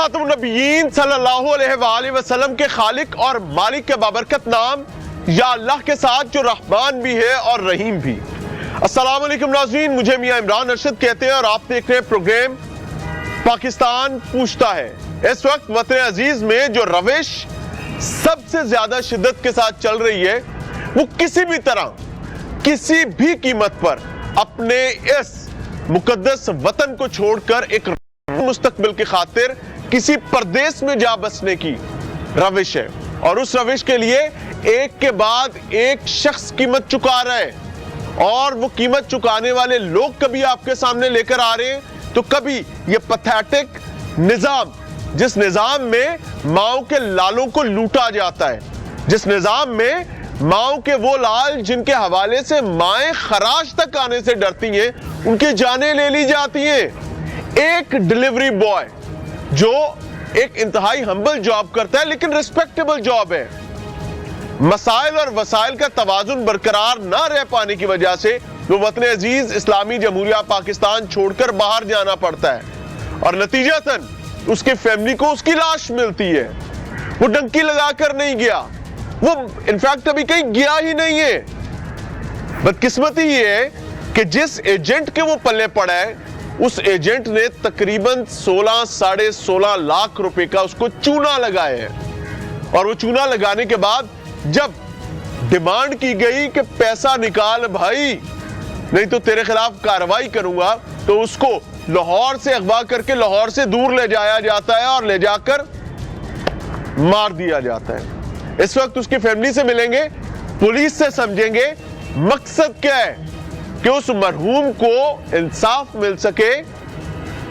खातमुन नबिय्यीन सल्लल्लाहु अलैहि वसल्लम के खालिक और मालिक के बाबरकत नाम या अल्लाह के साथ जो रहमान भी है और रहीम भी। अस्सलाम वालेकुम नाज़रीन, मुझे मियां इमरान अरशद कहते हैं और आप देख रहे हैं प्रोग्राम पाकिस्तान पूछता है। इस वक्त वतन अजीज में जो रविश सबसे ज्यादा शिद्दत के साथ चल रही है वो किसी भी तरह किसी भी कीमत पर अपने इस मुकद्दस वतन को छोड़कर एक मुस्तकबिल की खातिर किसी परदेश में जा बसने की रविश है। और उस रविश के लिए एक के बाद एक शख्स कीमत चुका रहा है और वो कीमत चुकाने वाले लोग कभी आपके सामने लेकर आ रहे हैं तो कभी ये पैथेटिक निजाम, जिस निजाम में माओ के लालों को लूटा जाता है, जिस निजाम में माओ के वो लाल जिनके हवाले से माएं खराज तक आने से डरती हैं, उनकी जानें ले ली जाती हैं। एक डिलीवरी बॉय जो एक इंतहाई हम्बल जॉब करता है लेकिन रिस्पेक्टेबल जॉब है, मसाइल और वसाइल का तवाजुन बरकरार ना रह पाने की वजह से वो वतन अजीज इस्लामी जमहूरिया पाकिस्तान छोड़कर बाहर जाना पड़ता है और नतीजतन उसके फैमिली को उसकी लाश मिलती है। वो डंकी लगाकर नहीं गया, वो इनफैक्ट अभी कहीं गया ही नहीं है। बदकिस्मती ये है कि जिस एजेंट के वो पल्ले पड़ा है उस एजेंट ने तकरीबन 16-16.5 लाख रुपए का उसको चूना लगाया है और वो चूना लगाने के बाद जब डिमांड की गई कि पैसा निकाल भाई नहीं तो तेरे खिलाफ कार्रवाई करूंगा, तो उसको लाहौर से अगवा करके लाहौर से दूर ले जाया जाता है और ले जाकर मार दिया जाता है। इस वक्त उसकी फैमिली से मिलेंगे, पुलिस से समझेंगे मकसद क्या है कि उस मरहूम को इंसाफ मिल सके,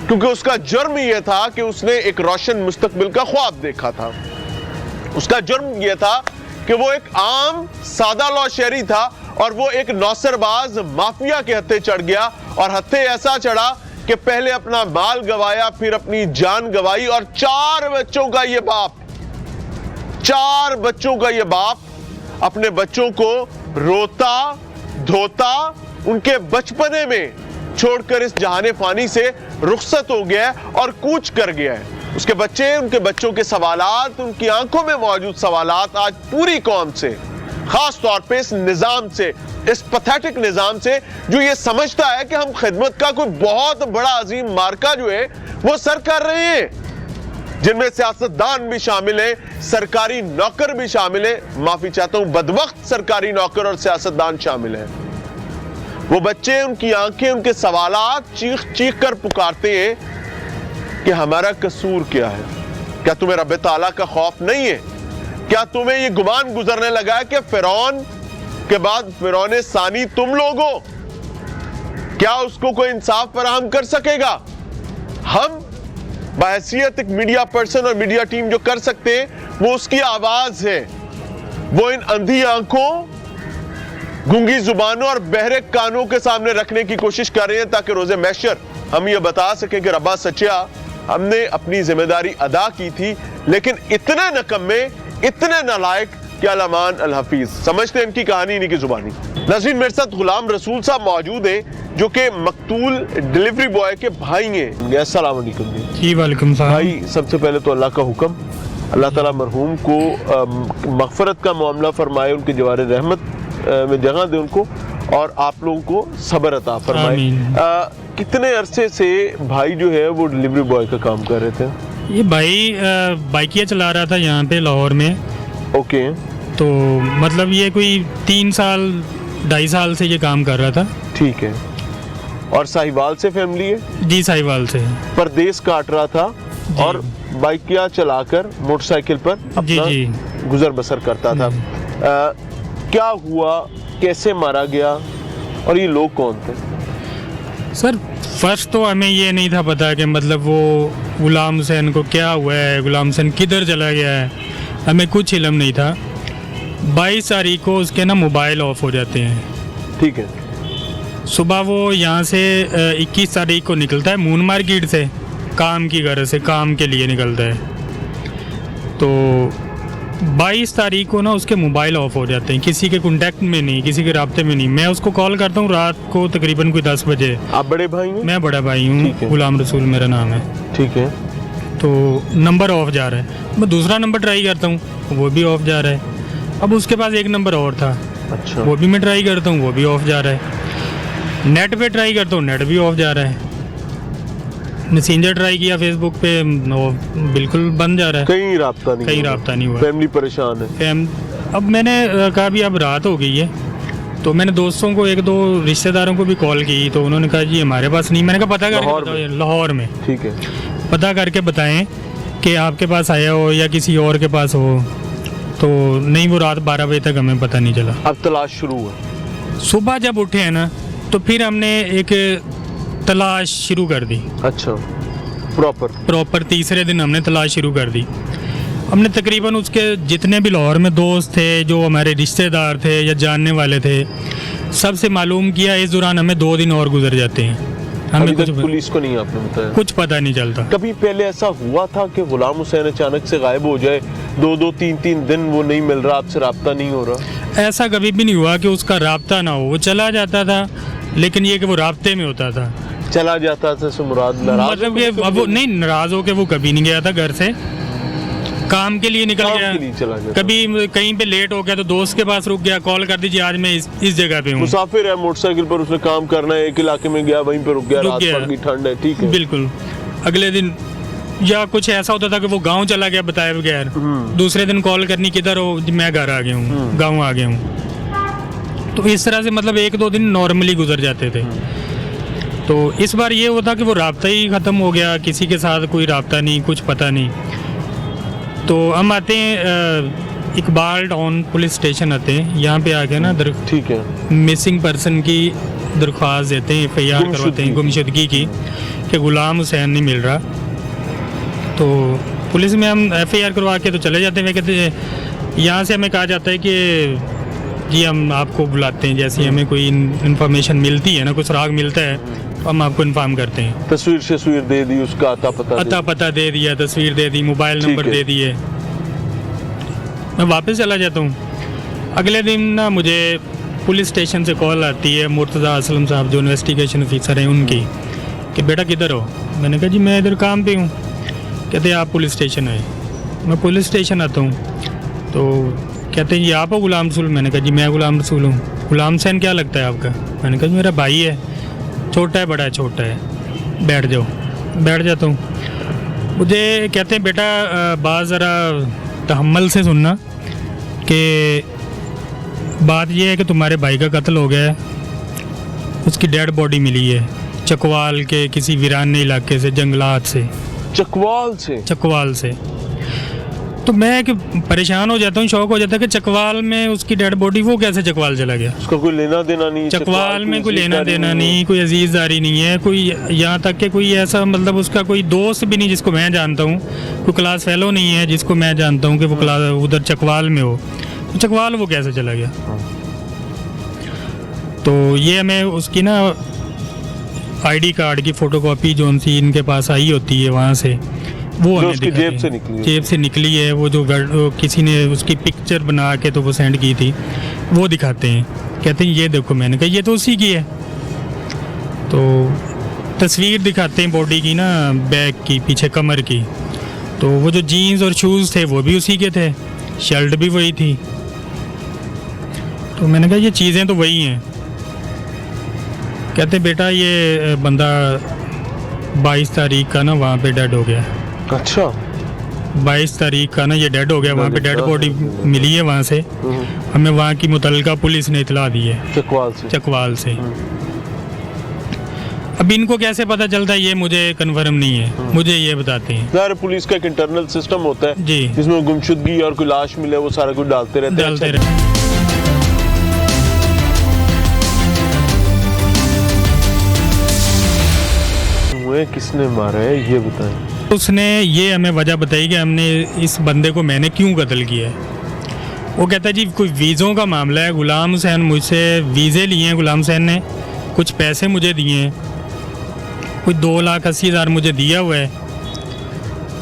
क्योंकि उसका जुर्म यह था कि उसने एक रोशन मुस्तकबिल का ख्वाब देखा था। उसका जुर्म यह था कि वो एक आम सादा लौ शहरी था और वो एक नौसरबाज माफिया के हत्थे चढ़ गया और हत्थे ऐसा चढ़ा कि पहले अपना माल गवाया, फिर अपनी जान गवाई और 4 बच्चों का ये बाप अपने बच्चों को रोता धोता उनके बचपने में छोड़कर इस जहाने फानी से रुखसत हो गया और कूच कर गया है। उसके बच्चे, उनके बच्चों के सवालात, उनकी आंखों में मौजूद सवालात आज पूरी कौम से, खास तौर पे इस निजाम से, इस पैथेटिक निजाम से जो ये समझता है कि हम खिदमत का कोई बहुत बड़ा अजीम मार्का जो है वो सर कर रहे हैं, जिनमें सियासतदान भी शामिल है, सरकारी नौकर भी शामिल है, माफी चाहता हूं बदबख्त सरकारी नौकर और सियासतदान शामिल है। वो बच्चे, उनकी आंखें, उनके सवालात चीख चीख कर पुकारते हैं कि हमारा कसूर क्या है? क्या तुम्हें रब ताला का खौफ नहीं है? क्या तुम्हें ये गुमान गुजरने लगा है कि फिरौन के बाद फिरौन सानी तुम लोग हो? क्या उसको कोई इंसाफ फराहम कर सकेगा? हम बहैसियत एक मीडिया पर्सन और मीडिया टीम जो कर सकते हैं वो उसकी आवाज है। वो इन अंधी आंखों, गूंगी जुबानों और बहरे कानों के सामने रखने की कोशिश कर रहे हैं ताकि रोजे महशर हम ये बता सकें कि रब्बा सच्चा, हमने अपनी जिम्मेदारी अदा की थी, लेकिन इतने नकम्मे, इतने नालायक कि अल-अमान अल-हफीज। समझते हैं इनकी कहानी इन्हीं की जुबानी। नाज़रीन, मेरे साथ गुलाम रसूल साहब मौजूद हैं जो कि मकतूल डिलीवरी बॉय के भाई हैं। अस्सलाम वालेकुम जी। वालेकुम सलाम भाई। सबसे पहले तो अल्लाह का हुक्म, अल्लाह ताला मरहूम को मगफरत का मामला फरमाए, उनके जवार रहमत में जगह दे उनको, और आप लोगों को सब्र अता फरमाए। कितने अरसे से भाई जो है वो डिलीवरी बॉय का काम कर रहे थे? ये भाई बाइकिया चला रहा था यहाँ पे लाहौर में। ओके। तो मतलब ये कोई 3 साल 2.5 साल से ये काम कर रहा था। ठीक है। और साहिवाल से फैमिली है? जी, साहिवाल से। परदेश काट रहा था और बाइकिया चलाकर मोटरसाइकिल पर अपना गुजर बसर करता था। क्या हुआ, कैसे मारा गया और ये लोग कौन थे? सर फर्स्ट तो हमें ये नहीं था पता कि मतलब वो गुलाम हुसैन को क्या हुआ है, गुलाम हुसैन किधर चला गया है, हमें कुछ इल्म नहीं था। 22 तारीख को उसके ना मोबाइल ऑफ हो जाते हैं। ठीक है। सुबह वो यहाँ से 21 तारीख को निकलता है मून मार्केट से, काम की गरज से, काम के लिए निकलता है। तो 22 तारीख को ना उसके मोबाइल ऑफ हो जाते हैं, किसी के कांटेक्ट में नहीं, किसी के राब्ते में नहीं। मैं उसको कॉल करता हूँ रात को तकरीबन कोई 10 बजे। आप बड़े भाई हैं? मैं बड़ा भाई हूँ, गुलाम रसूल मेरा नाम है। ठीक है। तो नंबर ऑफ जा रहा है। मैं दूसरा नंबर ट्राई करता हूँ, वो भी ऑफ जा रहा है। अब उसके पास एक नंबर और था, अच्छा, वो भी मैं ट्राई करता हूँ, वो भी ऑफ जा रहा है। नेट पे ट्राई करता हूँ, नेट भी ऑफ जा रहा है। मैसेंजर ट्राई किया फेसबुक पे, वो बिल्कुल बंद जा रहा है, कहीं राब्ता नहीं, कहीं राब्ता नहीं हुआ। फैमिली परेशान है। अब मैंने कहा भी अब रात हो गई है, तो मैंने दोस्तों को, एक दो रिश्तेदारों को भी कॉल की, तो उन्होंने कहा जी हमारे पास नहीं। मैंने कहा पता करके लाहौर में, ठीक है, पता करके बताएं कि आपके पास आया हो या किसी और के पास हो। तो नहीं, वो रात 12 बजे तक हमें पता नहीं चला। अब तलाश शुरू हुआ। सुबह जब उठे हैं ना, तो फिर हमने एक तलाश शुरू कर दी। अच्छा, प्रॉपर तीसरे दिन हमने तलाश शुरू कर दी। हमने तकरीबन उसके जितने भी लाहौर में दोस्त थे, जो हमारे रिश्तेदार थे या जानने वाले थे, सबसे मालूम किया। इस दौरान हमें 2 दिन और गुजर जाते हैं, हमें कुछ पुलिस को नहीं आपने बताया? कुछ पता नहीं चलता। कभी पहले ऐसा हुआ था कि गुलाम हुसैन अचानक से गायब हो जाए, 2-2 3-3 दिन वो नहीं मिल रहा, आपसे राब्ता नहीं हो रहा? ऐसा कभी भी नहीं हुआ कि उसका राब्ता ना हो, वो चला जाता था, लेकिन ये कि वो राब्ते में होता था। चला जाता था से मुराद नाराज? मतलब कि अब वो नहीं, नाराज होके वो कभी नहीं गया था घर से, काम के लिए निकल गया। चला गया। कभी कहीं पे लेट हो गया तो दोस्त के पास रुक गया, कॉल कर दीजिए आज मैं इस जगह पे हूँ। मुसाफिर है, मोटरसाइकिल पर उसने काम करना है, एक इलाके में गया, वहीं पे रुक गया, रात पड़ गई, ठंड है, ठीक है, बिल्कुल। अगले दिन या कुछ ऐसा होता था कि वो गांव चला गया बताए बगैर, दूसरे दिन कॉल करनी किधर हो, मैं घर आ गया हूँ, गाँव आ गया हूँ। तो इस तरह से मतलब 1-2 दिन नॉर्मली गुजर जाते थे। तो इस बार ये होता कि वो राब्ता ही ख़त्म हो गया, किसी के साथ कोई राब्ता नहीं, कुछ पता नहीं। तो हम आते हैं इकबाल टाउन पुलिस स्टेशन आते हैं, यहाँ पे आके ना ठीक है, मिसिंग पर्सन की दरख्वास्त देते हैं, FIR करवाते हैं गुमशुदगी की, कि गुलाम हुसैन नहीं मिल रहा। तो पुलिस में हम FIR करवा के तो चले जाते हैं। कहते हैं यहाँ से हमें कहा जाता है कि जी हम आपको बुलाते हैं, जैसे हमें कोई इन्फॉर्मेशन मिलती है ना, कुछ राग मिलता है, तो हम आपको इन्फॉर्म करते हैं। तस्वीर दे दी, उसका अता पता दे दिया, तस्वीर दे दी, मोबाइल नंबर दे दिए, मैं वापस चला जाता हूँ। अगले दिन ना मुझे पुलिस स्टेशन से कॉल आती है, मुर्तज़ा असलम साहब जो इन्वेस्टिगेशन ऑफिसर हैं उनकी, कि बेटा किधर हो? मैंने कहा जी मैं इधर काम पे हूँ। कहते हैं आप पुलिस स्टेशन आए। मैं पुलिस स्टेशन आता हूँ, तो कहते हैं जी आप हो गुलाम रसूल? मैंने कहा जी मैं गुलाम रसूल हूँ। गुलाम हुसैन क्या लगता है आपका? मैंने कहा मेरा भाई है, छोटा है, बड़ा है, छोटा है, बैठ जाओ। बैठ जाता हूँ। मुझे कहते हैं बेटा बात ज़रा तहम्मुल से सुनना, कि बात यह है कि तुम्हारे भाई का कत्ल हो गया है, उसकी डेड बॉडी मिली है चकवाल के किसी वीराने इलाके से, जंगलात से। चकवाल से। तो मैं एक परेशान हो जाता हूँ, शौक हो जाता है कि चकवाल में उसकी डेड बॉडी, वो कैसे चकवाल चला गया? उसका कोई लेना देना नहीं, चकवाल में कोई लेना देना नहीं, कोई अजीज़दारी नहीं है, कोई यहाँ तक कि कोई ऐसा मतलब उसका कोई दोस्त भी नहीं जिसको मैं जानता हूँ, कोई क्लास फेलो नहीं है जिसको मैं जानता हूँ कि वो क्लास उधर चकवाल में हो। तो चकवाल वो कैसे चला गया? तो ये हमें उसकी ना ID कार्ड की फ़ोटोकॉपी जो सी इनके पास आई होती है वहाँ से, वो हमें जेब से निकली है, वो जो किसी ने उसकी पिक्चर बना के तो वो सेंड की थी, वो दिखाते हैं। कहते हैं ये देखो। मैंने कहा ये तो उसी की है। तो तस्वीर दिखाते हैं बॉडी की ना, बैक की, पीछे कमर की, तो वो जो जीन्स और शूज़ थे वो भी उसी के थे, शर्ट भी वही थी। तो मैंने कहा ये चीज़ें तो वही हैं। कहते बेटा ये बंदा 22 तारीख का ना वहाँ पे डेड हो गया। अच्छा, 22 तारीख का ना ये डेड हो गया, वहाँ पे डेड बॉडी मिली है वहाँ से, हमें वहाँ की मुतल्लिका पुलिस ने इतला दी है, चकवाल से। अब इनको कैसे पता चलता है ये मुझे कन्फर्म नहीं है, मुझे ये बताते हैं। यार पुलिस का एक इंटरनल सिस्टम होता है जी, जिसमें गुमशुदगी और कोई लाश मिले वो सारा कुछ डालते रहते हैं। किसने मारा है ये बताएं। उसने ये हमें वजह बताई कि हमने इस बंदे को मैंने क्यों कत्ल किया है। वो कहता है जी कोई वीज़ों का मामला है, गुलाम हुसैन मुझसे वीज़े लिए हैं, गुलाम हुसैन ने कुछ पैसे मुझे दिए हैं, कोई 2,80,000 मुझे दिया हुआ है,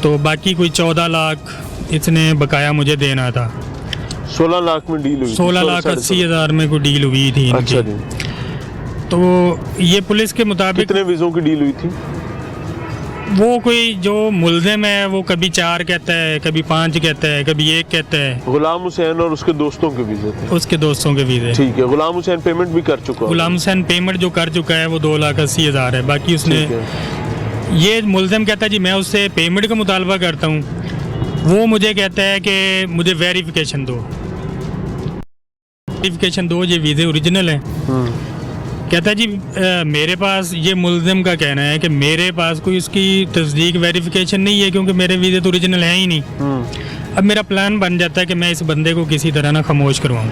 तो बाकी कोई 14 लाख इसने बकाया मुझे देना था। 16 लाख में डील हुई, 16,80,000 में कोई डील हुई थी इनकी। अच्छा। तो ये पुलिस के मुताबिक कितने वीज़ों की डील हुई थी? वो कोई जो मुल्ज़िम है वो कभी 4 कहता है, कभी 5 कहता है, कभी 1 कहता है। गुलाम हुसैन और उसके दोस्तों के वीज़े थे? उसके दोस्तों के वीज़े। ठीक है। गुलाम हुसैन पेमेंट भी कर चुका है? गुलाम हुसैन पेमेंट जो कर चुका है वो 2,80,000 है। बाकी उसने, ये मुल्ज़िम कहता है जी मैं उससे पेमेंट का मुतालबा करता हूँ, वो मुझे कहता है कि मुझे वेरिफिकेशन दो, वेरिफिकेशन दो, ये वीज़े ओरिजिनल है। कहता है जी मेरे पास, ये मुल्ज़िम का कहना है कि मेरे पास कोई उसकी तस्दीक वेरिफिकेशन नहीं है क्योंकि मेरे वीज़े तो ओरिजिनल हैं ही नहीं। अब मेरा प्लान बन जाता है कि मैं इस बंदे को किसी तरह ना खामोश करवाऊँ।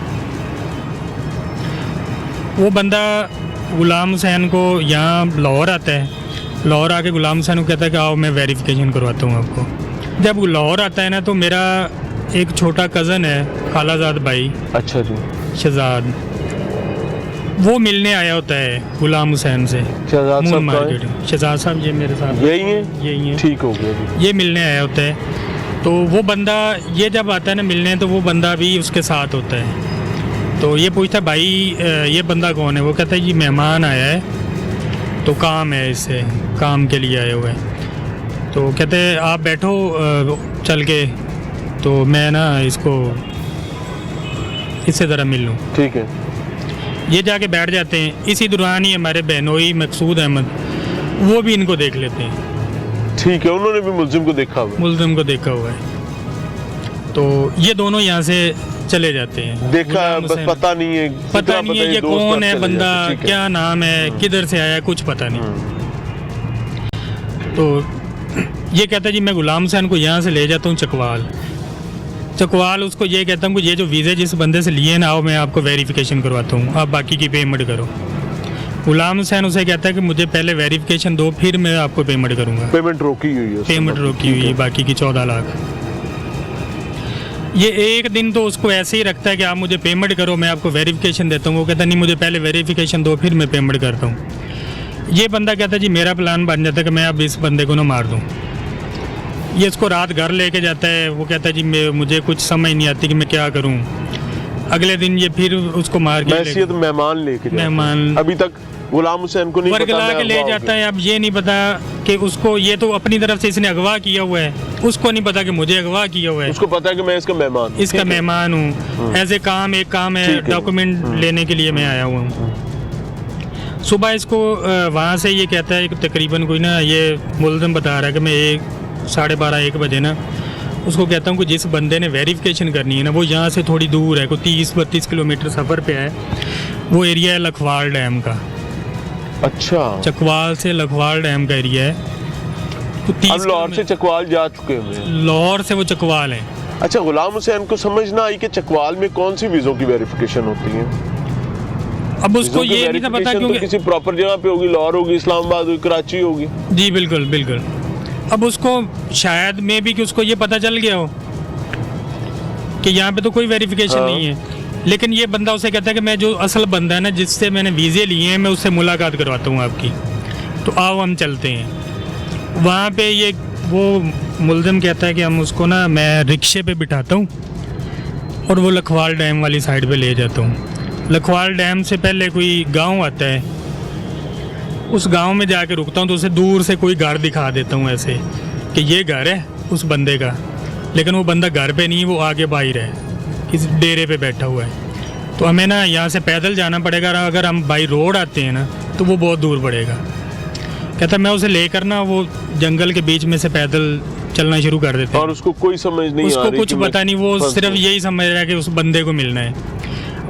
वो बंदा गुलाम हुसैन को यहाँ लाहौर आता है, लाहौर आके गुलाम हुसैन को कहता है कि आओ मैं वेरिफिकेशन करवाता हूँ आपको। जब लाहौर आता है ना तो मेरा एक छोटा कज़न है, खालाजाद भाई, अच्छा जी, शहजाद, वो मिलने आया होता है गुलाम हुसैन से शहजाद मून साहब मार्केट। शहजाद साहब ये मेरे साथ यही है? यही है। ठीक हो गया जी। ये मिलने आया होता है, तो वो बंदा ये जब आता है ना मिलने, तो वो बंदा भी उसके साथ होता है। तो ये पूछता है भाई ये बंदा कौन है? वो कहता है जी मेहमान आया है तो काम है, इससे काम के लिए आए हुए हैं। तो कहते हैं आप बैठो चल के, तो मैं ना इसको इससे ज़रा मिल लूँ। ठीक है। ये जाके बैठ जाते हैं। इसी दौरान ही हमारे बहनोई मकसूद अहमद वो भी इनको देख लेते हैं। ठीक है, उन्होंने भी मुल्जिम को देखा हुआ है? मुल्जिम को देखा हुआ है। तो ये दोनों यहाँ से चले जाते हैं। देखा बस पता नहीं है, पता नहीं है ये कौन है बंदा, क्या नाम है, किधर से आया, कुछ पता नहीं। तो ये कहता है जी मैं गुलाम हुसैन को यहाँ से ले जाता हूँ चकवाल। चकवाल उसको ये कहता हूँ कि ये जो वीज़े जिस बंदे से लिए ना, आओ मैं आपको वेरिफिकेशन करवाता हूँ, आप बाकी की पेमेंट करो। गुलाम हुसैन उसे कहता है कि मुझे पहले वेरिफिकेशन दो, फिर मैं आपको पेमेंट करूँगा। पेमेंट रोकी हुई है? पेमेंट रोकी हुई है बाकी की 14 लाख। ये एक दिन तो उसको ऐसे ही रखता है कि आप मुझे पेमेंट करो, मैं आपको वेरिफिकेशन देता हूँ। वो कहता नहीं मुझे पहले वेरिफिकेशन दो, फिर मैं पेमेंट करता हूँ। ये बंदा कहता है जी मेरा प्लान बन जाता है कि मैं अब इस बंदे को ना मार दूँ। ये इसको रात घर लेके जाता है। वो कहता है जी मुझे कुछ समझ नहीं आती कि मैं क्या करूं। अगले दिन ये फिर उसको मार के मेहमान लेके मेहमान अभी तक गुलाम हुसैन को नहीं वर्गला के ले जाता है। अब ये नहीं पता कि उसको, ये तो अपनी तरफ से इसने अगवा किया हुआ है, उसको नहीं पता कि मुझे अगवा किया हुआ है। उसको पता है कि मैं इसका मेहमान हूँ। ऐसे एक काम है डॉक्यूमेंट लेने के लिए मैं आया हुआ हूँ। सुबह इसको वहाँ से ये कहता है तकरीबन कोई ना, ये मुल्ज़िम बता रहा है कि मैं 12:30-1 बजे ना उसको कहता हूँ कि जिस बंदे ने वेरिफिकेशन करनी है ना वो यहाँ से थोड़ी दूर है, कोई 30-32 किलोमीटर सफ़र पे है। वो एरिया है लखवाल डैम का। अच्छा, चकवाल से लखवाल डैम का एरिया है। तो 30 लाहौर से चकवाल जा चुके हैं? लाहौर से वो चकवाल है। अच्छा, गुलाम हुसैन को समझ ना आई कि चकवाल में कौन सी वीज़ों की वेरिफिकेशन होती है। अब उसको ये नहीं था पता क्योंकि तो किसी प्रॉपर जगह पे होगी, लाहौर होगी, इस्लामाबाद होगी, कराची होगी। जी बिल्कुल बिल्कुल। अब उसको शायद में भी कि उसको ये पता चल गया हो कि यहाँ पे तो कोई वेरिफिकेशन नहीं है। लेकिन ये बंदा उसे कहता है कि मैं जो असल बंदा है ना जिससे मैंने वीज़े लिए हैं, मैं उससे मुलाकात करवाता हूँ आपकी, तो आओ हम चलते हैं। वहाँ पे ये वो मुल्ज़िम कहता है कि हम उसको ना, मैं रिक्शे पे बिठाता हूँ और वो लखवाल डैम वाली साइड पे ले जाता हूँ। लखवाल डैम से पहले कोई गाँव आता है, उस गांव में जाके रुकता हूँ, तो उसे दूर से कोई घर दिखा देता हूँ ऐसे कि ये घर है उस बंदे का। लेकिन वो बंदा घर पे नहीं, वो आगे बाहर है, किसी डेरे पे बैठा हुआ है। तो हमें ना यहाँ से पैदल जाना पड़ेगा। अगर हम बाई रोड आते हैं ना तो वो बहुत दूर पड़ेगा। कहता मैं उसे लेकर ना वो जंगल के बीच में से पैदल चलना शुरू कर देते हैं। और उसको कोई समझ नहीं, उसको कुछ पता नहीं, वो सिर्फ यही समझ रहा है कि उस बंदे को मिलना है।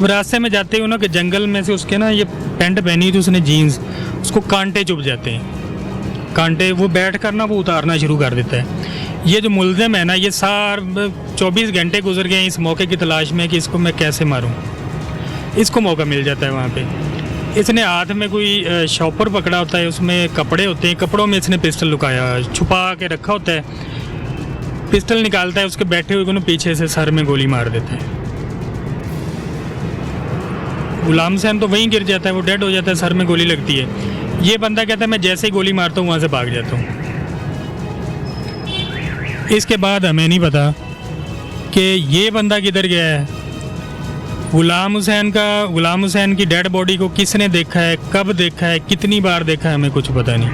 रास्ते में जाते हो ना कि जंगल में से उसके ना, ये पैंट पहनी थी उसने जीन्स, उसको कांटे चुभ जाते हैं। कांटे वो बैठ कर ना वो उतारना शुरू कर देता है। ये जो मुल्ज़िम है ना, ये 24 घंटे गुजर गए इस मौके की तलाश में कि इसको मैं कैसे मारूं। इसको मौका मिल जाता है वहाँ पे। इसने हाथ में कोई शॉपर पकड़ा होता है, उसमें कपड़े होते हैं, कपड़ों में इसने पिस्टल लुकाया छुपा के रखा होता है। पिस्टल निकालता है, उसके बैठे हुए को पीछे से सर में गोली मार देता है। गुलाम हुसैन तो वहीं गिर जाता है, वो डेड हो जाता है, सर में गोली लगती है। ये बंदा कहता है मैं जैसे ही गोली मारता हूँ वहाँ से भाग जाता हूँ। इसके बाद हमें नहीं पता कि ये बंदा किधर गया है। गुलाम हुसैन की डेड बॉडी को किसने देखा है, कब देखा है, कितनी बार देखा है, हमें कुछ पता नहीं।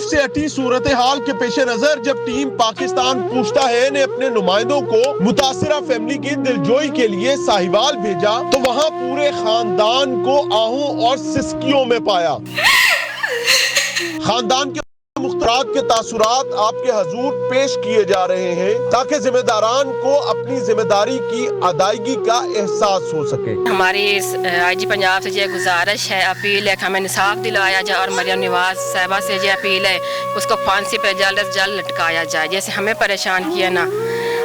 से हटी सूरत हाल के पेश नजर जब टीम पाकिस्तान पूछता है ने अपने नुमाइंदों को मुतासिरा फैमिली की दिलजोई के लिए साहिवाल भेजा तो वहां पूरे खानदान को आहों और सिसकियों में पाया। खानदान के मुख्तरात के तासुरात आपके हजूर पेश किए जा रहे हैं ताकि जिम्मेदारान को अपनी जिम्मेदारी की अदायगी का एहसास हो सके। हमारी आईजी पंजाब से ये गुजारिश है, अपील है कि हमें इंसाफ दिलाया जाए और मरियम नवाज साहिबा से ये अपील है उसको फांसी पर जल्द से जल्द लटकाया जाए। जैसे हमें परेशान किया ना,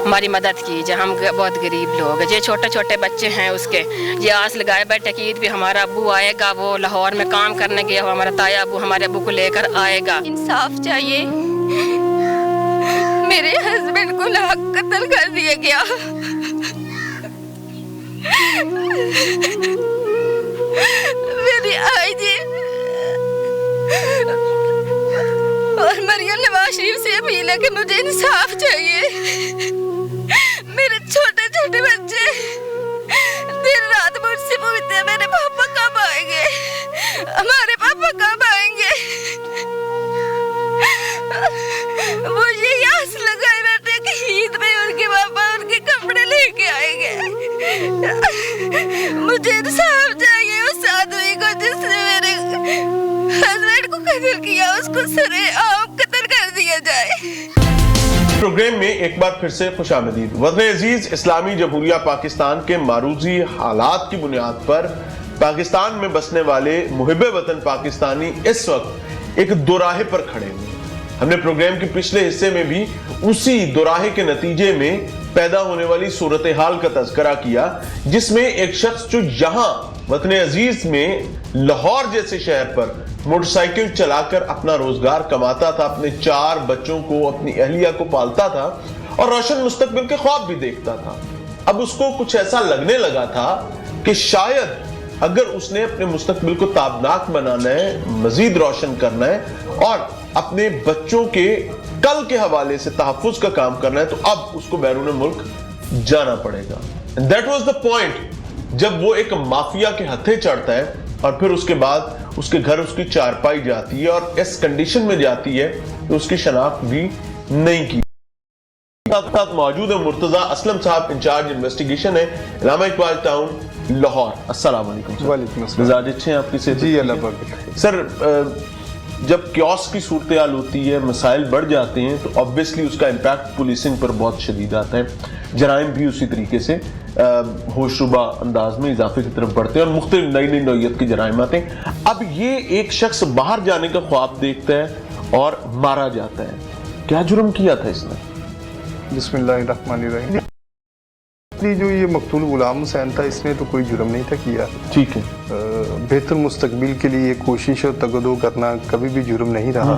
हमारी मदद की जाए। हम बहुत गरीब लोग हैं, ये छोटे छोटे बच्चे हैं उसके, ये आस लगाए बैठे कि ईद भी हमारा अबू आएगा, वो लाहौर में काम करने गया, वो हमारा ताया अबू हमारे अबू को लेकर आएगा। इंसाफ चाहिए, मेरे हस्बैंड को नाहक कत्ल कर दिया गया। मेरी आईजी और मरियम नवाज शरीफ से अपील है कि मुझे इंसाफ चाहिए। मेरे छोटे छोटे बच्चे दिन रात मुझसे पूछते हैं मेरे पापा कब आएंगे, हमारे पापा कब आएंगे। वो ये आस लगाए बैठे कि ईद में उनके पापा उनके कपड़े लेके आएंगे। मुझे इंसाफ चाहिए उस आदमी को जिसने मेरे हस्बैंड को कत्ल किया, उसको सरेआम कत्ल कर दिया जाए। प्रोग्राम में एक बार फिर से खुशामदीद। वतन अजीज इस्लामी जमहूरिया पाकिस्तान के मारूजी हालात की बुनियाद पर पाकिस्तान में बसने वाले मुहिब्बे वतन पाकिस्तानी इस वक्त एक दोराहे पर खड़े हुए। हमने प्रोग्राम के पिछले हिस्से में भी उसी दोराहे के नतीजे में पैदा होने वाली सूरत हाल का तज़किरा किया, जिसमें एक शख्स जो यहां वतन अजीज में लाहौर जैसे शहर पर मोटरसाइकिल चलाकर अपना रोजगार कमाता था, अपने 4 बच्चों को, अपनी अहलिया को पालता था और रोशन मुस्तकबिल के ख्वाब भी देखता था। अब उसको कुछ ऐसा लगने लगा था कि शायद अगर उसने अपने मुस्तकबिल को ताबनाक बनाना है, मजीद रोशन करना है और अपने बच्चों के कल के हवाले से तहफ्फुज का काम करना है, तो अब उसको बैरून मुल्क जाना पड़ेगा। दैट वाज द पॉइंट जब वो एक माफिया के हत्थे चढ़ता है और फिर उसके बाद उसके घर उसकी चारपाई जाती है और इस कंडीशन में जाती है तो उसकी शनाख्त भी नहीं की। साथ मौजूद है मुर्तजा असलम साहब, इंचार्ज इन्वेस्टिगेशन है, इलामा इकबाल टाउन लाहौर। अस्सलाम वालेकुम। वालेकुम अस्सलाम। मिजाज अच्छे हैं आपकी से? जी अल्लाह पाक। सर, जब क्योस की सूरत हाल होती है, मसाइल बढ़ जाते हैं तो ऑब्वियसली उसका इम्पैक्ट पुलिसिंग पर बहुत शदीद आता है। जराइम भी उसी तरीके से होशरुबा अंदाज में इजाफे की तरफ बढ़ते हैं और मुख्तलिफ नई नई नौइयत के जराइम आते हैं। अब ये एक शख्स बाहर जाने का ख्वाब देखता है और मारा जाता है। क्या जुर्म किया था इसने? बिस्मिल्लाहिर्रहमानिर्रहीम। जो ये मकतूल गुलाम हुसैन था, इसने तो कोई जुर्म नहीं था किया। ठीक है। बेहतर मुस्तकबिल के लिए कोशिश और तगदो करना कभी भी जुर्म नहीं रहा।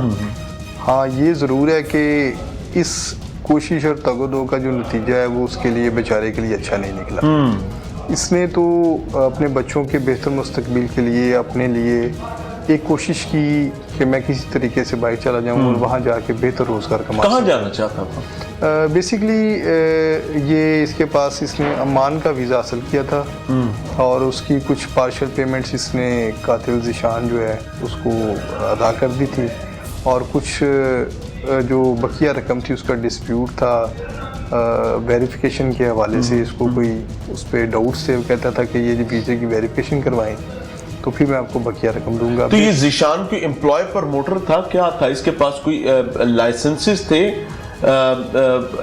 हाँ, ये ज़रूर है कि इस कोशिश और तगदो का जो नतीजा है वो उसके लिए बेचारे के लिए अच्छा नहीं निकला। इसने तो अपने बच्चों के बेहतर मुस्तकबिल के लिए अपने लिए एक कोशिश की कि मैं किसी तरीके से बाइक चला जाऊं और वहाँ जाके बेहतर रोज़गार कमा। कहाँ जाना चाहता था? बेसिकली ये इसके पास इसने अमान का वीज़ा हासिल किया था और उसकी कुछ पार्शल पेमेंट्स इसने कातिल ज़िशान जो है उसको अदा कर दी थी और कुछ जो बकिया रकम थी उसका डिस्प्यूट था वेरिफिकेशन के हवाले से। इसको कोई उस पर डाउट से कहता था कि ये वीज़े की वेरिफिकेशन करवाएं तो फिर मैं आपको बकिया रकम दूंगा। तो ये ज़िशान की एम्प्लॉय प्रमोटर था, क्या था? इसके पास कोई लाइसेंसेस थे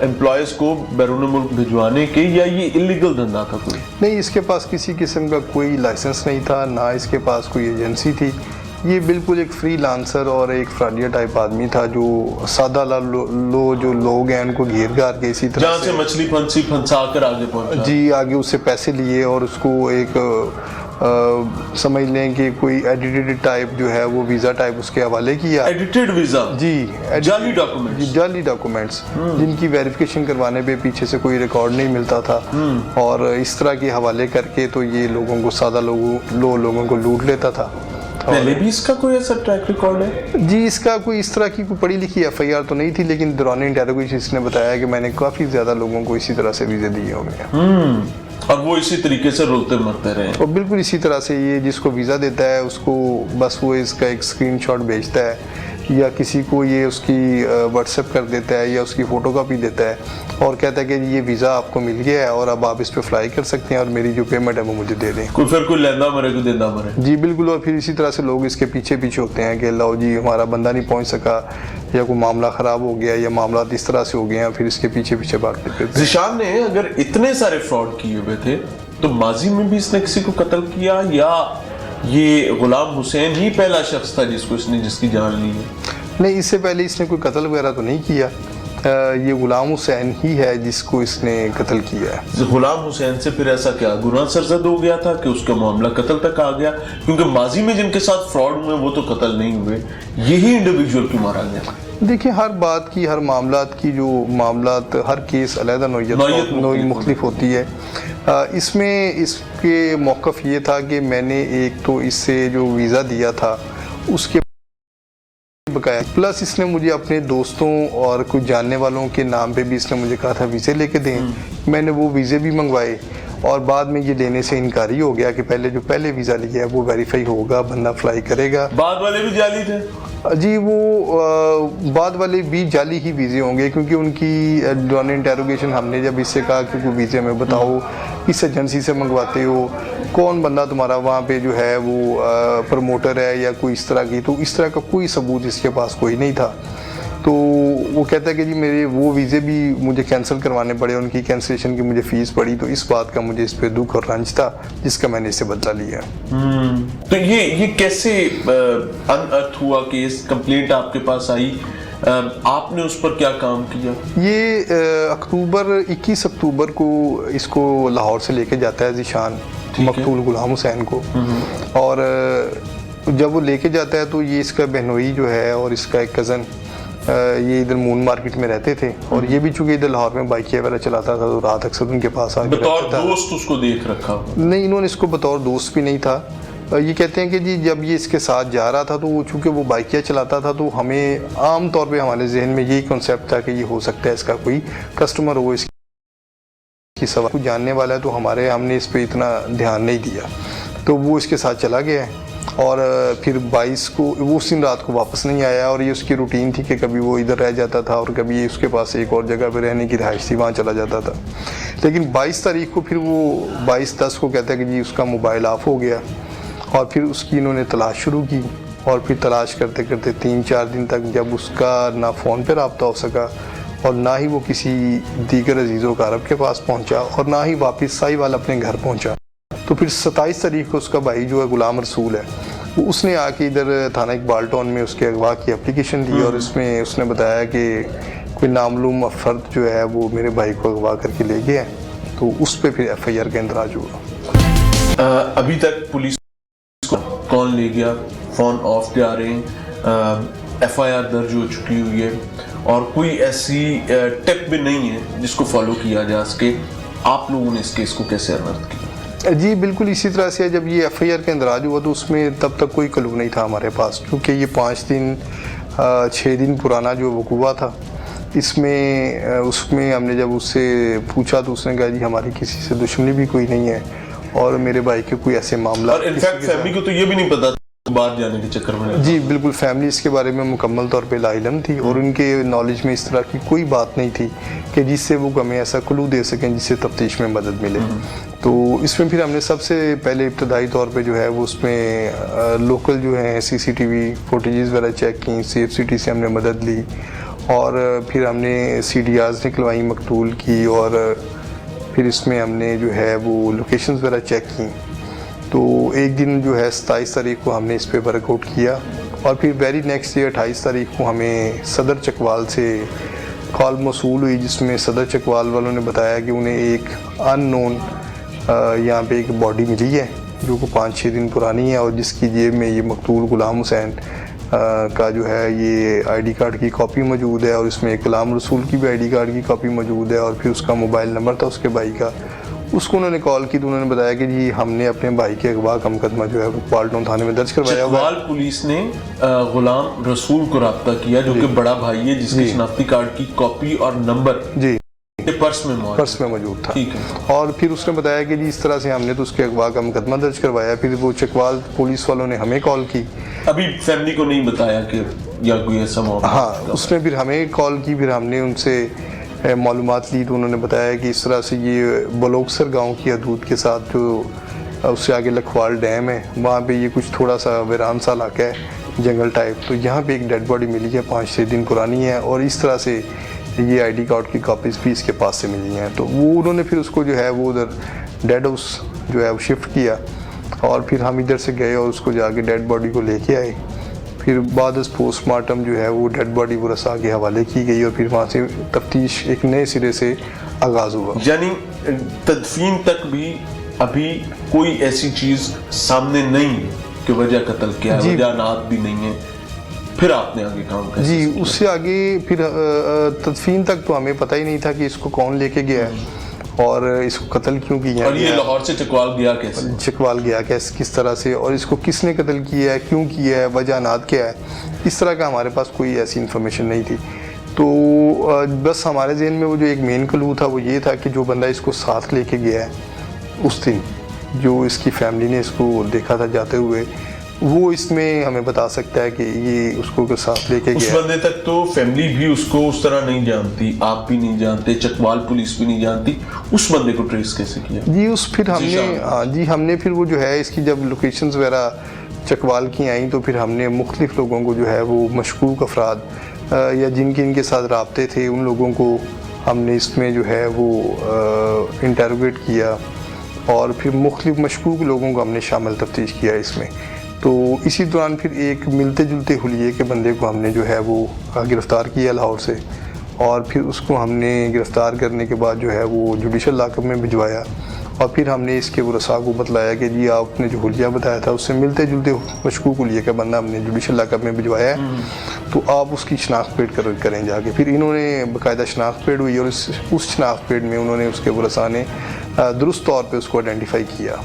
एम्प्लॉयज़ को बैरून मुल्क भिजवाने के, या ये इलीगल धंधा था कोई? नहीं, इसके पास किसी किस्म का कोई लाइसेंस नहीं था, ना इसके पास कोई एजेंसी थी। ये बिल्कुल एक फ्रीलांसर और एक फ्रॉडिया टाइप आदमी था जो सादा जो लोग हैं उनको घेर घार के इसी तरह से मछली फंसा कर आगे पहुंचा। जी, आगे उससे पैसे लिए और उसको एक समझ लें कि कोई एडिटेड टाइप जो है वो वीज़ा टाइप उसके हवाले किया। Edited visa? जी, जाली डॉक्यूमेंट्स। जाली डॉक्यूमेंट्स जिनकी वेरिफिकेशन करवाने पे पीछे से कोई रिकॉर्ड नहीं मिलता था और इस तरह के हवाले करके तो ये लोगों को सादा लोगों को लूट लेता था। पहले भी इसका कोई ऐसा ट्रैक रिकॉर्ड है? जी, इसका कोई इस तरह की कोई पढ़ी लिखी FIR तो नहीं थी, लेकिन दौरान इंटेरोगेशन इसने बताया कि मैंने काफ़ी ज़्यादा लोगों को इसी तरह से वीज़े दिए हो गए और वो इसी तरीके से रोते मरते रहे। और बिल्कुल इसी तरह से ये जिसको वीज़ा देता है उसको बस वो इसका एक स्क्रीनशॉट भेजता है या किसी को ये उसकी व्हाट्सएप कर देता है या उसकी फ़ोटोकॉपी देता है और कहता है कि ये वीज़ा आपको मिल गया है और अब आप इस पे फ्लाई कर सकते हैं और मेरी जो पेमेंट है वो मुझे दे दें। कोई लेंदा मरे को देंदा मरे। जी बिल्कुल। और फिर इसी तरह से लोग इसके पीछे होते हैं कि लो जी हमारा बंदा नहीं पहुंच सका या कोई मामला ख़राब हो गया या मामला इस तरह से हो गए हैं, फिर इसके पीछे भागते फिरते। ज़ीशान ने अगर इतने सारे फ्रॉड किए हुए थे तो माजी में भी इसने किसी को कत्ल किया या ये गुलाम हुसैन ही पहला शख्स था जिसकी जान ली है? नहीं, इससे पहले इसने कोई कत्ल वगैरह तो नहीं किया। ये गुलाम हुसैन ही है जिसको इसने कत्ल किया है। गुलाम हुसैन से फिर ऐसा क्या गुनाह सरजद हो गया था कि उसका मामला कत्ल तक आ गया? क्योंकि माजी में जिनके साथ फ्रॉड हुए वो तो कत्ल नहीं हुए, यही इंडिविजुअल क्यों मारा गया? देखिए हर बात की, हर मामलात की जो मामलात, हर केस अलग नौयत मुख्तलिफ होती है। इसमें इसके मौक़िफ़ ये था कि मैंने एक तो इससे जो वीज़ा दिया था उसके बकाया, प्लस इसने मुझे अपने दोस्तों और कुछ जानने वालों के नाम पे भी इसने मुझे कहा था वीज़े लेके दें। मैंने वो वीज़े भी मंगवाए और बाद में ये लेने से इनकारी हो गया कि पहले वीज़ा लिया है वो वेरीफाई होगा, बंदा फ्लाई करेगा। बाद वाले भी जाली थे? जी वो बाद वाले भी जाली ही वीज़े होंगे क्योंकि उनकी डॉन इंटेरोगेशन हमने जब इससे कहा कि वो वीज़े में बताओ किस एजेंसी से मंगवाते हो, कौन बंदा तुम्हारा वहाँ पे जो है वो प्रमोटर है या कोई इस तरह की, तो इस तरह का कोई सबूत इसके पास कोई नहीं था। तो वो कहता है कि जी मेरे वो वीज़े भी मुझे कैंसिल करवाने पड़े, उनकी कैंसिलेशन की मुझे फ़ीस पड़ी, तो इस बात का मुझे इस पर दुख और रंज था जिसका मैंने इससे बदला लिया। तो ये कैसे अनअर्थ हुआ कि इस कंप्लेंट आपके पास आई? आपने उस पर क्या काम किया? ये 21 अक्टूबर को इसको लाहौर से लेके जाता है ज़ीशान, मकतूल गुलाम हुसैन को, और जब वो लेके जाता है तो ये इसका बहनोई जो है और इसका एक कज़न ये इधर मून मार्केट में रहते थे और ये भी चूंकि इधर लाहौर में बाइक वगैरह चलाता था तो रात अक्सर उनके पास आके बतौर दोस्त उसको देख रखा? नहीं, इन्होंने इसको बतौर दोस्त भी नहीं था। ये कहते हैं कि जी जब ये इसके साथ जा रहा था तो चूंकि वो बाइकिया चलाता था तो हमें आम तौर पे हमारे जहन में यही कॉन्सेप्ट था कि ये हो सकता है इसका कोई कस्टमर हो, इसकी सवाल कुछ जानने वाला है, तो हमने इस पर इतना ध्यान नहीं दिया। तो वो इसके साथ चला गया है और फिर 22 को वो उस दिन रात को वापस नहीं आया और ये उसकी रूटीन थी कि कभी वो इधर रह जाता था और कभी उसके पास एक और जगह पे रहने की रहाइश थी, वहाँ चला जाता था। लेकिन 22 तारीख को फिर वो 22/10 को कहता है कि जी उसका मोबाइल ऑफ हो गया और फिर उसकी इन्होंने तलाश शुरू की और फिर तलाश करते करते 3-4 दिन तक जब उसका ना फ़ोन पर रब्ता हो सका और ना ही वो किसी दीगर अजीज़ों कारब के पास पहुँचा और ना ही वापस साहिवाल अपने घर पहुँचा। तो फिर 27 तारीख को उसका भाई जो है गुलाम रसूल है वो उसने आके इधर थाना इकबाल टाउन में उसके अगवा की एप्लीकेशन दी और इसमें उसने बताया कि कोई नामालूम फर्द जो है वो मेरे भाई को अगवा करके ले गया, तो उस पर फिर FIR का इंदराज हुआ। अभी तक पुलिस को कौन ले गया? फ़ोन ऑफ जा रहे हैं, FIR दर्ज हो चुकी हुई है और कोई ऐसी टिप भी नहीं है जिसको फॉलो किया जा सके। आप लोगों ने इस केस को कैसे अनर्थ किया? जी बिल्कुल इसी तरह से जब ये FIR का इंदराज हुआ तो उसमें तब तक कोई क्लू नहीं था हमारे पास, क्योंकि ये 6 दिन पुराना जो वक़ूआ था उसमें हमने जब उससे पूछा तो उसने कहा जी हमारी किसी से दुश्मनी भी कोई नहीं है और मेरे भाई के कोई ऐसे मामला, और इनफैक्ट फैमिली को तो ये भी नहीं पता बाहर जाने के चक्कर में। जी बिल्कुल, फैमिली इसके बारे में मुकम्मल तौर पे लाइलम थी और उनके नॉलेज में इस तरह की कोई बात नहीं थी कि जिससे वो हमें ऐसा क्लू दे सकें जिससे तफ्तीश में मदद मिले। तो इसमें फिर हमने सबसे पहले इब्तदाई तौर पे जो है वो उसमें लोकल जो है CCTV फुटेजेस वगैरह चेक की, CFCT से हमने मदद ली और फिर हमने CDRs निकलवाई मकतूल की और फिर इसमें हमने जो है वो लोकेशंस वगैरह चेक की। तो एक दिन जो है 27 तारीख को हमने इस पर वर्कआउट किया और फिर वेरी नेक्स्ट डे 28 तारीख को हमें सदर चकवाल से कॉल मौसूल हुई जिसमें सदर चकवाल वालों ने बताया कि उन्हें एक अननोन यहाँ पे एक बॉडी मिली है जो को 5-6 दिन पुरानी है और जिसकी जेब में ये मकतूल गुलाम हुसैन का जो है ये ID कार्ड की कॉपी मौजूद है और इसमें एक गुलाम रसूल की भी ID कार्ड की कॉपी मौजूद है और फिर उसका मोबाइल नंबर था उसके भाई का। उसको उन्होंने कॉल की तो उन्होंने बताया कि जी हमने अपने भाई के अगवा का मुकदमा जो है वो इकबाल टाउन थाने में दर्ज करवाया हुआ है। चकवाल पुलिस ने गुलाम रसूल को रब्ता किया जो कि बड़ा भाई है जिसके शनाख्ती कार्ड की कॉपी और नंबर जी ये पर्स में मौजूद था। ठीक है। और फिर उसने बताया कि जी इस तरह से हमने तो उसके अगवा का मुकदमा दर्ज करवाया। फिर वो चकवाल पुलिस वालों ने हमें कॉल की। अभी फैमिली को नहीं बताया कि या कोई ऐसा मामला? हाँ, उसने फिर हमें कॉल की, फिर हमने उनसे मालूमात ली तो उन्होंने बताया कि इस तरह से ये बलोकसर गांव की हदूद के साथ जो उससे आगे लखवाल डैम है, वहाँ पे ये कुछ थोड़ा सा वीरान सा इलाका है, जंगल टाइप, तो यहाँ पे एक डेड बॉडी मिली है, 5-6 दिन पुरानी है, और इस तरह से ये आईडी कार्ड की कॉपीज़ भी इसके पास से मिली हैं। तो वो उन्होंने फिर उसको जो है वो उधर डेड हाउस जो है वो शिफ्ट किया, और फिर हम इधर से गए और उसको जाके डेड बॉडी को लेके आए। फिर बाद पोस्टमार्टम जो है वो डेड बॉडी वो रसा के हवाले की गई, और फिर वहाँ से तफ्तीश एक नए सिरे से आगाज़ हुआ। यानी तदफीन तक भी अभी कोई ऐसी चीज़ सामने नहीं कि वजह कत्ल क्या है, वजह नात भी नहीं है, फिर आपने आगे काम किया? जी, उससे आगे फिर तदफीन तक तो हमें पता ही नहीं था कि इसको कौन लेके गया है और इसको कत्ल क्यों किया। और ये लाहौर से चकवाल गया कैसे? चकवाल गया कैसे, किस तरह से, और इसको किसने कत्ल किया है, क्यों किया है, वजह नात क्या है, इस तरह का हमारे पास कोई ऐसी इन्फॉर्मेशन नहीं थी। तो बस हमारे जहन में वो जो एक मेन क्लू था वो ये था कि जो बंदा इसको साथ लेके गया है उस दिन, जो इसकी फैमिली ने इसको देखा था जाते हुए, वो इसमें हमें बता सकता है कि ये उसको साथ लेके उस गया। बंदे तक तो फैमिली भी उसको उस तरह नहीं जानती, आप भी नहीं जानते, चकवाल पुलिस भी नहीं जानती, उस बंदे को ट्रेस कैसे किया? जी, उस फिर हमने, हाँ जी, हमने फिर वो जो है इसकी जब लोकेशंस वगैरह चकवाल की आई तो फिर हमने मुख्तलिफ लोगों को जो है वो मशकूक अफराद या जिनके इनके साथ राब्ते थे उन लोगों को हमने इसमें जो है वो इंटरोगेट किया, और फिर मुख्तलिफ मशकूक लोगों को हमने शामिल तफ्तीश किया इसमें। तो इसी दौरान फिर एक मिलते जुलते हुलिये के बंदे को हमने जो है वो गिरफ़्तार किया लाहौर से, और फिर उसको हमने गिरफ़्तार करने के बाद जो है वो जुडिशल लॉकअप में भिजवाया, और फिर हमने इसके वरसा को बतलाया कि जी आपने जो हुलिया बताया था उससे मिलते जुलते मशकूक हुलिये का बंदा हमने जुडिशल लॉकअप में भिजवाया है, तो आप उसकी शनाख्त पेड करें जाके। फिर इन्होंने बाकायदा शनाख्त पेड हुई, और उस शनाख्त पेड में उन्होंने उसके वरसा ने दुरुस्त तौर पर उसको आइडेंटिफाई किया,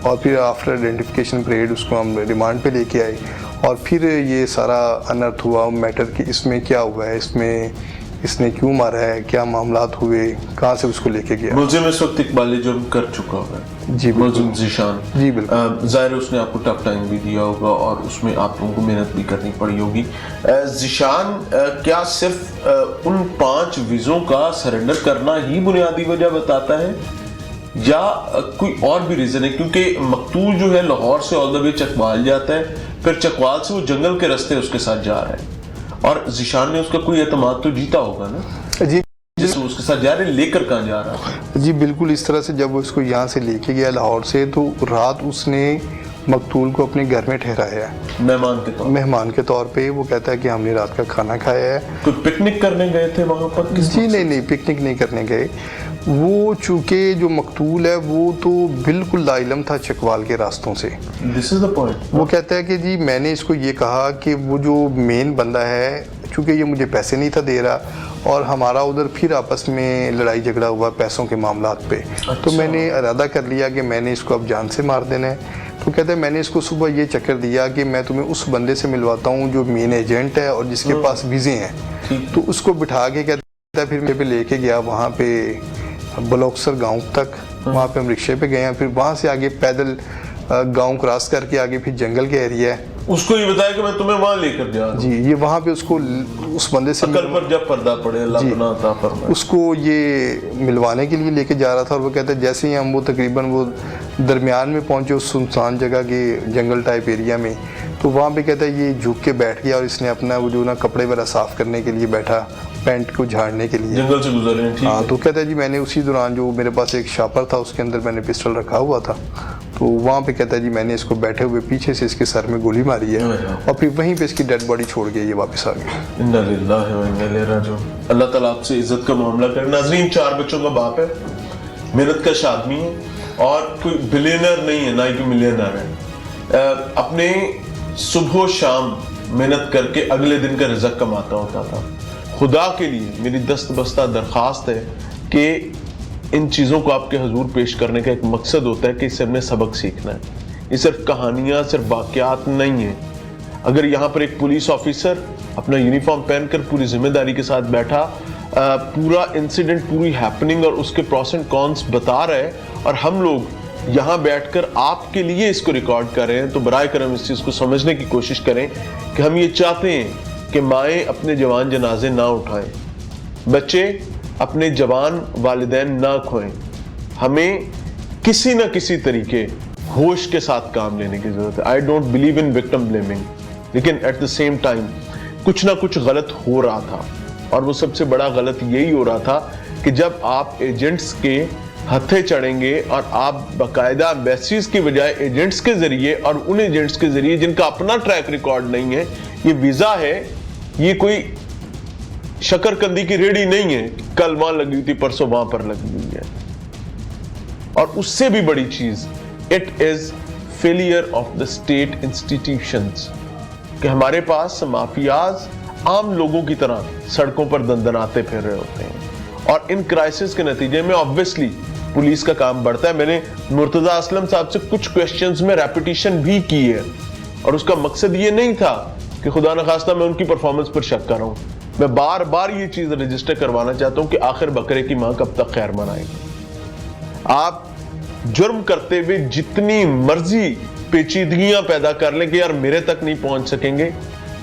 और फिर आफ्टर आइडेंटिफिकेशन पीरियड उसको हम रिमांड पे लेके आए, और फिर ये सारा अनर्थ हुआ मैटर कि इसमें क्या हुआ है, इसमें इसने क्यों मारा है, क्या मामलात हुए, कहाँ से उसको लेके गया। मुलजिम इस वक्त इकबाल जुर्म कर चुका है जी, मुलजिम ज़ीशान। जी बिल्कुल। ज़ाहिर उसने आपको टफ टाइम भी दिया होगा और उसमें आप लोगों को मेहनत भी करनी पड़ी होगी। ज़ीशान क्या सिर्फ उन 5 वीज़ों का सरेंडर करना ही बुनियादी वजह बताता है या कोई और भी रीज़न है? क्योंकि मकतूल जो है लाहौर से ऑल द वे चकवाल जाता है, फिर चकवाल से वो जंगल के रास्ते उसके साथ जा रहा है, और ज़ीशान ने उसका कोई एतमाद तो जीता होगा ना? जी, जिस उसके साथ जा रहे, लेकर कहाँ जा रहा है? जी बिल्कुल, इस तरह से जब वो इसको यहाँ से लेके गया लाहौर से, तो रात उसने मकतूल को अपने घर में ठहराया है मेहमान के तौर पे। वो कहता है कि हमने रात का खाना खाया है। कोई पिकनिक करने गए थे वहाँ पर? जी नहीं, पिकनिक नहीं करने गए। वो चूँकि जो मकतूल है वो तो बिल्कुल लाइलम था चकवाल के रास्तों से। This is the point. वो कहता है कि जी मैंने इसको ये कहा कि वो जो मेन बंदा है, चूँकि ये मुझे पैसे नहीं था दे रहा, और हमारा उधर फिर आपस में लड़ाई झगड़ा हुआ पैसों के मामलात पे। अच्छा। तो मैंने इरादा कर लिया कि मैंने इसको अब जान से मार देना है। तो कहते हैं मैंने इसको सुबह ये चक्कर दिया कि मैं तुम्हें उस बंदे से मिलवाता हूँ जो मेन एजेंट है और जिसके पास वीज़े हैं। तो उसको बिठा के कहता है फिर मेरे पे लेके गया वहाँ पे बलोकसर गांव तक। वहाँ पे हम रिक्शे पे गए हैं, फिर वहाँ से आगे पैदल गांव क्रॉस करके आगे फिर जंगल के एरिया है। उसको ये बताया कि मैं तुम्हें वहाँ लेकर जा रहा हूं। जी, ये वहाँ पे उसको उस बंदे से अकल पर जब पर्दा पड़े अल्लाह बना अता फरमाए, उसको ये मिलवाने के लिए लेके जा रहा था। और वो कहता है जैसे ही हम वो तकरीबन वो दरमियान में पहुँचे उस सुनसान जगह के जंगल टाइप एरिया में, तो वहाँ पे कहता है ये झुक के बैठ गया और इसने अपना वो जो ना कपड़े वगैरह साफ़ करने के लिए बैठा, पैंट को झाड़ने के लिए जंगल से गुजर रहे हैं। हाँ, तो कहता है जी मैंने उसी दौरान जो मेरे पास एक शापर था उसके अंदर मैंने पिस्टल रखा हुआ था, तो वहाँ पे कहता है जी मैंने इसको बैठे हुए पीछे से इसके सर में गोली मारी है और फिर वहीं पे इसकी डेड बॉडी छोड़ के ये वापस आ गया। इन्ना लिल्लाहि व इन्ना इलैहि राजिऊन। अल्लाह ताला आपसे इज्जत का मामला करे। नाज़रीन, 4 बच्चों का बाप है, मेहनत कश आदमी है और कोई बिलियनर नहीं है, ना ही कोई मिलियनर है। अपने सुबह शाम मेहनत करके अगले दिन का रिज़्क़ कमाता होता था। खुदा के लिए मेरी दस्त बस्ता दरख्वास्त है कि इन चीज़ों को आपके हजूर पेश करने का एक मकसद होता है कि इससे हमने सबक सीखना है। ये सिर्फ कहानियाँ, सिर्फ वाक़यात नहीं है। अगर यहाँ पर एक पुलिस ऑफिसर अपना यूनिफॉर्म पहनकर पूरी जिम्मेदारी के साथ बैठा पूरा इंसिडेंट, पूरी हैपनिंग और उसके प्रॉस एंड कॉन्स बता रहा है, और हम लोग यहाँ बैठकर आपके लिए इसको रिकॉर्ड कर रहे हैं, तो बराए करम इस चीज़ को समझने की कोशिश करें कि हम ये चाहते हैं कि माएँ अपने जवान जनाजे ना उठाएं, बच्चे अपने जवान वालिदैन ना खोएं। हमें किसी ना किसी तरीके होश के साथ काम लेने की ज़रूरत है। I don't believe in victim blaming, लेकिन एट द सेम टाइम कुछ ना कुछ गलत हो रहा था, और वो सबसे बड़ा गलत यही हो रहा था कि जब आप एजेंट्स के हथे चढ़ेंगे और आप बाकायदा एम्बेसीज की बजाय एजेंट्स के जरिए, और उन एजेंट्स के जरिए जिनका अपना ट्रैक रिकॉर्ड नहीं है, ये वीजा है, ये कोई शकरकंदी की रेडी नहीं है, कल वहां लगी हुई थी, परसों वहां पर लगी हुई है। और उससे भी बड़ी चीज, it is failure of the state institutions, कि हमारे पास माफियाज आम लोगों की तरह सड़कों पर दंदनाते फिर रहे होते हैं, और इन क्राइसिस के नतीजे में ऑब्वियसली पुलिस का काम बढ़ता है। मैंने मुर्तजा असलम साहब से कुछ क्वेश्चंस में रेपिटेशन भी की है, और उसका मकसद ये नहीं था कि खुदा न खास्ता मैं उनकी परफॉर्मेंस पर शक कर रहा हूं। मैं बार बार ये चीज रजिस्टर करवाना चाहता हूं कि आखिर बकरे की मां कब तक खैर मनाएगी। आप जुर्म करते हुए जितनी मर्जी पेचीदगियां पैदा कर लें कि यार मेरे तक नहीं पहुंच सकेंगे,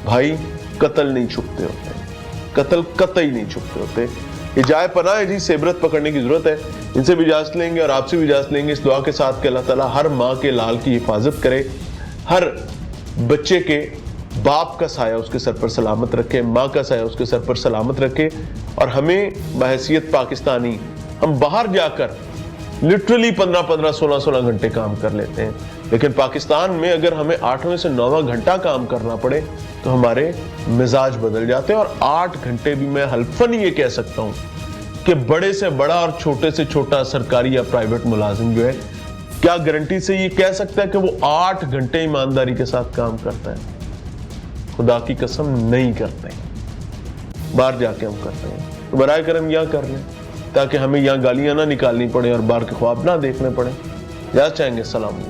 भाई कत्ल नहीं छुपते होते, कत्ल कतई नहीं छुपते होते। ये जाए पनाह है जी, सेबरत पकड़ने की जरूरत है। इनसे भी इजाजत लेंगे और आपसे भी इजाजत लेंगे इस दुआ के साथ कि अल्लाह ताला हर माँ के लाल की हिफाजत करे, हर बच्चे के बाप का साया उसके सर पर सलामत रखे, माँ का साया उसके सर पर सलामत रखे। और हमें बहैसियत पाकिस्तानी, हम बाहर जाकर लिटरली 15-15, 16-16 घंटे काम कर लेते हैं, लेकिन पाकिस्तान में अगर हमें 8वें से 9वां घंटा काम करना पड़े तो हमारे मिजाज बदल जाते हैं। और 8 घंटे भी मैं हल्फन ये कह सकता हूँ कि बड़े से बड़ा और छोटे से छोटा सरकारी या प्राइवेट मुलाजिम जो है, क्या गारंटी से ये कह सकता है कि वो 8 घंटे ईमानदारी के साथ काम करता है? खुदा की कसम नहीं करते, बाहर जाके हम करते हैं। तो बराए करम यह कर लें ताकि हमें यहाँ गालियां ना निकालनी पड़े और बाहर के ख्वाब ना देखने पड़े। याद चाहेंगे। सलाम।